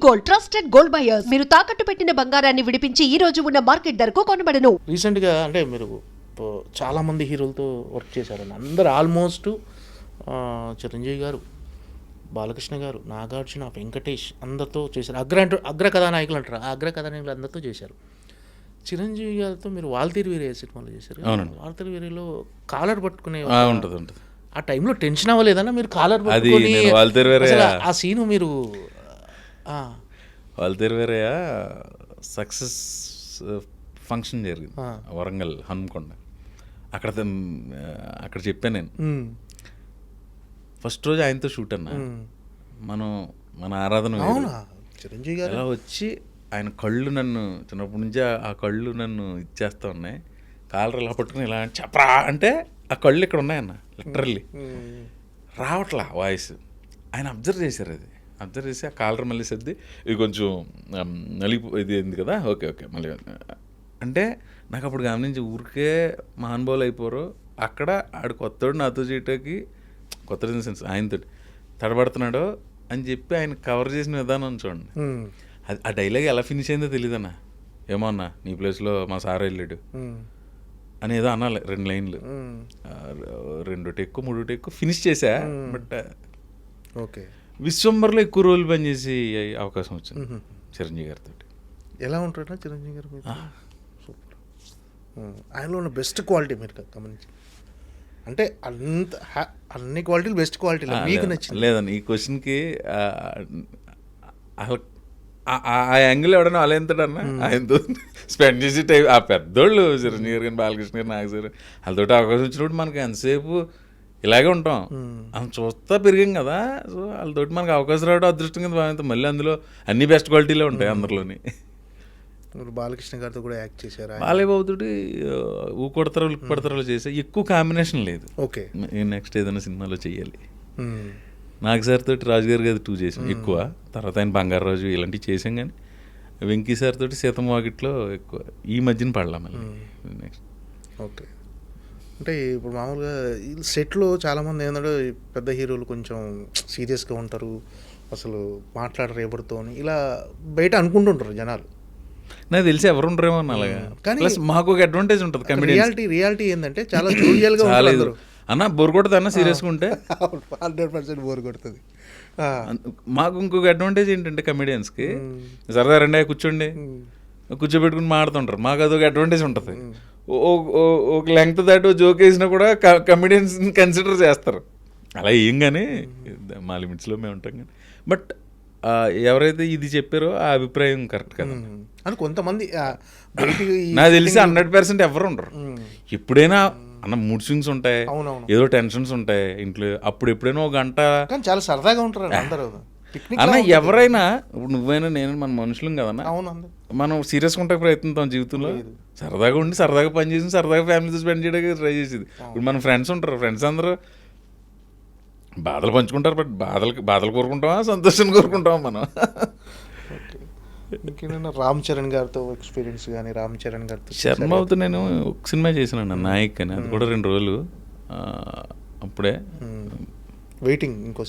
Gold, trusted gold buyers. మీరు తాకట్టు పెట్టిన బంగారాన్ని విడిపించి ఈ రోజు ఉన్న మార్కెట్ ధరకు కొనబడను. రీసెంట్గా అంటే మీరు చాలామంది హీరోలతో వర్క్ చేశారని అందరు ఆల్మోస్ట్ చిరంజీవి గారు, బాలకృష్ణ గారు, నాగార్జున, వెంకటేష్ అందరితో చేశారు. అగ్ర కథానాయకులు అంటారు, ఆ అగ్ర కథానాయకులు అందరితో చేశారు. చిరంజీవి గారితో మీరు వాల్తీరు వీరయ్య సినిమాలో చేశారు. వాల్తీరు వీరయ్యలో కాలర్ పట్టుకునే ఉంటుంది. ఆ టైంలో టెన్షన్ అవ్వలేదన్నా మీరు కాలర్ పట్టుకొని ఆ సీను మీరు వాల్తీరు వీరయ్య సక్సెస్ ఫంక్షన్ జరిగింది వరంగల్ హన్మకొండ. అక్కడ చెప్పాను నేను ఫస్ట్ రోజు ఆయనతో షూట్ అన్నా. మన ఆరాధన చిరంజీవి గారు అలా వచ్చి ఆయన కళ్ళు నన్ను చిన్నప్పటి నుంచి ఆ కళ్ళు నన్ను ఇచ్చేస్తూ ఉన్నాయి. కాలర్ ఇలా పట్టుకుని ఇలా చెప్పరా అంటే ఆ కళ్ళు ఇక్కడ ఉన్నాయన్న లిటరల్లీ రావట్లా వాయిస్. ఆయన అబ్జర్వ్ చేశారు, అది అబ్జర్వ్ చేసి ఆ కాలర్ మళ్ళీ సర్ది ఇది కొంచెం ఇది అయింది కదా, ఓకే మళ్ళీ అంటే నాకు అప్పుడు గమనించి ఊరికే మహానుభావులు అయిపోరు. అక్కడ ఆడు కొత్తోడు నాతో చేయటానికి కొత్త సెన్స్ ఆయనతో తడబడుతున్నాడో అని చెప్పి ఆయన కవర్ చేసిన విధానం చూడండి. అది ఆ డైలాగ్ ఎలా ఫినిష్ అయిందో తెలియదన్నా. ఏమో అన్నా నీ ప్లేస్లో మా సార్ వెళ్ళాడు అని ఏదో అనాలి 2 లైన్లు, 2 టెక్కు 3 టెక్కు ఫినిష్ చేశా. బట్ ఓకే విశ్వంబర్లో ఎక్కువ రోజులు పనిచేసి అవకాశం వచ్చింది చిరంజీవి గారితో. ఎలా ఉంటారా చిరంజీవి గారు? సూపర్. ఆయనలో ఉన్న బెస్ట్ క్వాలిటీ మీరు గమనించి అంటే అన్ని క్వాలిటీలు బెస్ట్ క్వాలిటీ మీకు నచ్చింది లేదండి. ఈ క్వశ్చన్కి ఆ యాంగిల్ ఎవడన్నా అలా ఎంతడన్నా ఆయనతో స్పెండ్ చేసి టైం ఆ పెద్దోళ్ళు చిరంజీవి గారు కానీ బాలకృష్ణ గారు నాగ సార్ వాళ్ళతో అవకాశం వచ్చినప్పుడు మనకి ఎంతసేపు ఇలాగే ఉంటాం. మనం చూస్తా పెరిగాం కదా, సో వాళ్ళతోటి మనకు అవకాశం రావడం అదృష్టం కింద భావించాం. మళ్ళీ అందులో అన్ని బెస్ట్ క్వాలిటీలే ఉంటాయి అందరిలోని. బాలకృష్ణ గారితో కూడా యాక్ట్ చేశారు. బాలయ్య బాబుతోటి ఊకొడతారు ఉలిక్కి పడతారు చేసే ఎక్కువ కాంబినేషన్ లేదు. ఓకే నెక్స్ట్ ఏదైనా సినిమాలో చెయ్యాలి. నాగ్ సార్ తోటి రాజుగారి గారి 2 చేసాం ఎక్కువ. తర్వాత ఆయన బంగారు రాజు ఇలాంటివి చేసాం. కానీ వెంకీ సార్ తోటి సీతమ్మ వాకిట్లో ఎక్కువ ఈ మధ్యన పడలా మళ్ళీ నెక్స్ట్. ఓకే అంటే ఇప్పుడు మామూలుగా సెట్లో చాలామంది ఏంటంటే పెద్ద హీరోలు కొంచెం సీరియస్గా ఉంటారు, అసలు మాట్లాడరు ఎవరితో అని ఇలా బయట అనుకుంటుంటారు జనాలు. నాకు తెలిసి ఎవరు ఉండరేమో అలాగా. కానీ మాకు ఒక అడ్వాంటేజ్ ఉంటుంది. రియాలిటీ ఏంటంటే చాలా జోవియల్గా ఉంటారు అన్న. బోర్ కొడుతుంది అన్న సీరియస్గా ఉంటే 100% బోర్ కొడుతుంది. మాకు ఇంకొక అడ్వాంటేజ్ ఏంటంటే కమెడియన్స్కి సరదా రెండే కూర్చోబెట్టుకుని మాడుతుంటారు. మాకు అదొక అడ్వాంటేజ్ ఉంటుంది. ఒక లెంగ్త్ దాటి జోక్ వేసినా కూడా కమెడియన్స్ కన్సిడర్ చేస్తారు. అలా ఏం కానీ మా లిమిట్స్లో మేము ఉంటాం. కానీ బట్ ఎవరైతే ఇది చెప్పారో ఆ అభిప్రాయం కరెక్ట్ కదా అని కొంతమంది నాకు తెలిసి 100% ఎవరు ఉండరు. ఎప్పుడైనా అన్న మూడ్ స్వింగ్స్ ఉంటాయి, ఏదో టెన్షన్స్ ఉంటాయి ఇంట్లో. అప్పుడు ఎప్పుడైనా ఒక గంట చాలా సరదాగా ఉంటారు అందరూ అన్న. ఎవరైనా ఇప్పుడు నువ్వైనా నేను మన మనుషులం కదన్నా. మనం సీరియస్గా ఉంటే ప్రయత్నిస్తాం జీవితంలో. సరదాగా ఉండి సరదాగా పని చేసి సరదాగా ఫ్యామిలీతో స్పెండ్ చేయడానికి ట్రై చేసేది. ఇప్పుడు మన ఫ్రెండ్స్ ఉంటారు, ఫ్రెండ్స్ అందరూ బాధలు పంచుకుంటారు. బట్ బాధలు కోరుకుంటామా సంతోషాన్ని కోరుకుంటామా మనం? ఇంకేమైనా రామ్ చరణ్ గారితో ఎక్స్పీరియన్స్ కానీ? రామ్ చరణ్ గారితో శర్మతో నేను ఒక సినిమా చేశాను నాయక్ అని. అది కూడా 2 రోజులు అప్పుడే వెయిటింగ్ ఇంకో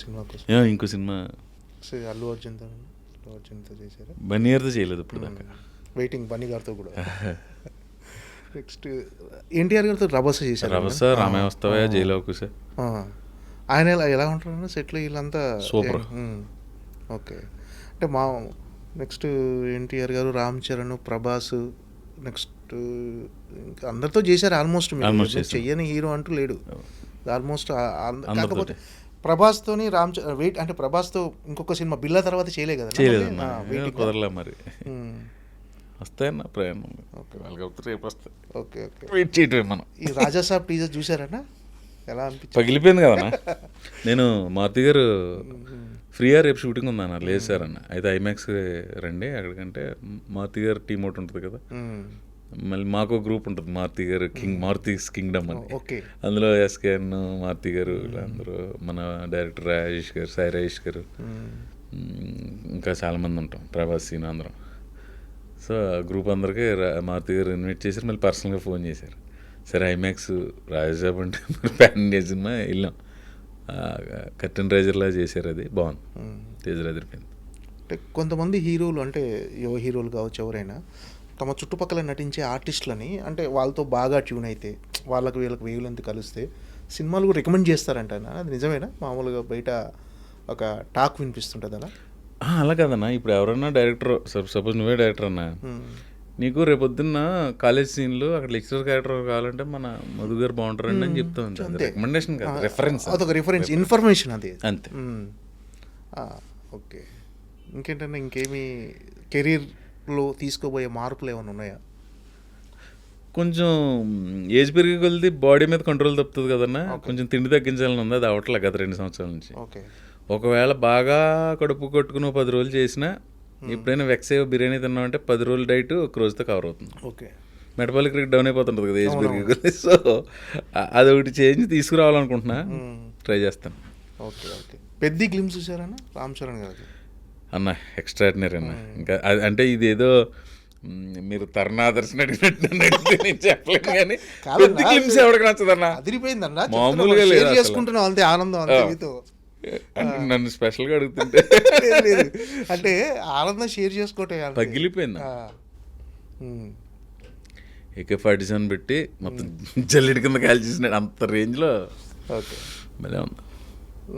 సినిమా అల్లు అర్జున్తో చేశారు. బన్నీర్తో చేయలేదు ఇప్పుడు దాకా. వెయిటింగ్ బన్నీ గారితో కూడా. నెక్స్ట్ ఎన్టీఆర్ గారితో రభస చేశారు. రభస, రామయ్య వస్తావా, జైలవకుశ. ఆయన ఎలా ఉంటారు సెట్లో వీళ్ళంతా? సూపర్. ఓకే అంటే మా నెక్స్ట్ ఎన్టీఆర్ గారు, రామ్ చరణ్, ప్రభాస్, నెక్స్ట్ ఇంకా అందరితో చేశారు ఆల్మోస్ట్. చెయ్యని హీరో అంటూ లేడు ఆల్మోస్ట్. కాకపోతే ప్రభాస్తోని వెయిట్ అంటే ప్రభాస్తో ఇంకొక సినిమా బిల్లా తర్వాత చేయలే కదా? కుదరలే మరి. వస్తాయన్న ప్రయాణం. రేపు వస్తాయి. ఓకే వెయిట్ చేయటమే మనం. ఈ రాజాసాబ్ టీజర్ చూసారన్నా? ఎలా అనిపించింది? పగిలిపోయింది కదన్నా. నేను మారుతి గారు ఫ్రీగా రేపు షూటింగ్ ఉందన్న. లేదు సార్ అన్న, అయితే ఐమాక్స్ రండి అక్కడికంటే. మారుతి గారు టీమ్ ఒకటి ఉంటుంది కదా, మళ్ళీ మాకు గ్రూప్ ఉంటుంది మారుతి గారు మారుతిస్ కింగ్డమ్ అని. అందులో ఎస్కేఎన్, మారుతి గారు, వీళ్ళందరూ, మన డైరెక్టర్ రాజేష్ గారు, సాయి రాజేష్ గారు, ఇంకా చాలామంది ఉంటాం, ప్రభాస్ సీన్ అందరం. సో ఆ గ్రూప్ అందరికీ మారుతి గారు ఇన్వైట్ చేశారు. మళ్ళీ పర్సనల్గా ఫోన్ చేశారు. సరే ఐమాక్స్ రాజాసాబ్ అంటే ప్యాన్ ఇండియా సినిమా వెళ్ళాం. కర్టన్ రైజర్లా చేశారు, అది బాగుంది. తేజ్ అదిరిపోయింది. అంటే కొంతమంది హీరోలు అంటే యువ హీరోలు కావచ్చు ఎవరైనా తమ చుట్టుపక్కల నటించే ఆర్టిస్టులని అంటే వాళ్ళతో బాగా ట్యూన్ అయితే వాళ్ళకి వీళ్ళకి వేవులెంత కలిస్తే సినిమాలు కూడా రికమెండ్ చేస్తారంట అది నిజమేనా? మామూలుగా బయట ఒక టాక్ వినిపిస్తుంటుంది అలా. అలా కదన్నా, ఇప్పుడు ఎవరన్నా డైరెక్టర్, సపోజ్ నువ్వే డైరెక్టర్ అన్నా, నీకు రేపొద్దున్న కాలేజ్ సీన్లో అక్కడ లెక్చరర్ క్యారెక్టర్ కావాలంటే మన మధు గారు బాగుంటారండి అని చెప్తా ఉంటాను. రికమెండేషన్ కాదు, రెఫరెన్స్, అదొక రిఫరెన్స్, ఇన్ఫర్మేషన్ అది అంతే. ఓకే. ఇంకేంటన్నా ఇంకేమి కెరీర్లో తీసుకోబోయే మార్పులు ఏమైనా ఉన్నాయా? కొంచెం ఏజ్ పెరిగి కొలిది బాడీ మీద కంట్రోల్ తప్పుతుంది కదన్నా, కొంచెం తిండి తగ్గించాలని ఉంది. అది అవట్లే కదా 2 సంవత్సరాల నుంచి. ఓకే. ఒకవేళ బాగా కడుపు కొట్టుకుని 10 రోజులు చేసినా, ఎప్పుడైనా వెక్స్ అయ్యో బిర్యానీ తిన్నామంటే 10 రోజుల డైట్ ఒక రోజుతో కవర్ అవుతుంది. ఓకే. మెటబాలిక్ రేట్ డౌన్ అయిపోతుంటుంది కదా ఏజ్ పెరిగి కొలిది. సో అదొకటి చేంజ్ తీసుకురావాలనుకుంటున్నా, ట్రై చేస్తాను. ఓకే. ఓకే. పెద్ద గ్లిమ్స్ చూసారన్నా రామ్ చరణ్ గారు అన్న? ఎక్స్ట్రాడినరీ అన్న. ఇంకా అంటే ఇదేదో మీరు తరుణాదర్శన అడిగినట్టు నేను చెప్పలేను, కానీ పెద్ద క్లిప్స్ ఎవరికి నచ్చదన్నా? అదిరిపోయిందన్నా, మామూలుగా లేదు. చేసుకుంటున్నాం అంతే ఆనందం అంతే మీతో. నన్ను స్పెషల్గా అడుగుతుంటే అంటే ఆనందం షేర్ చేసుకోవటం పగిలిపోయింది. AK-47 పెట్టి మొత్తం జల్లెడి కింద కాల్ చేసినాడు అంత రేంజ్లో. ఓకే. భలే ఉంది.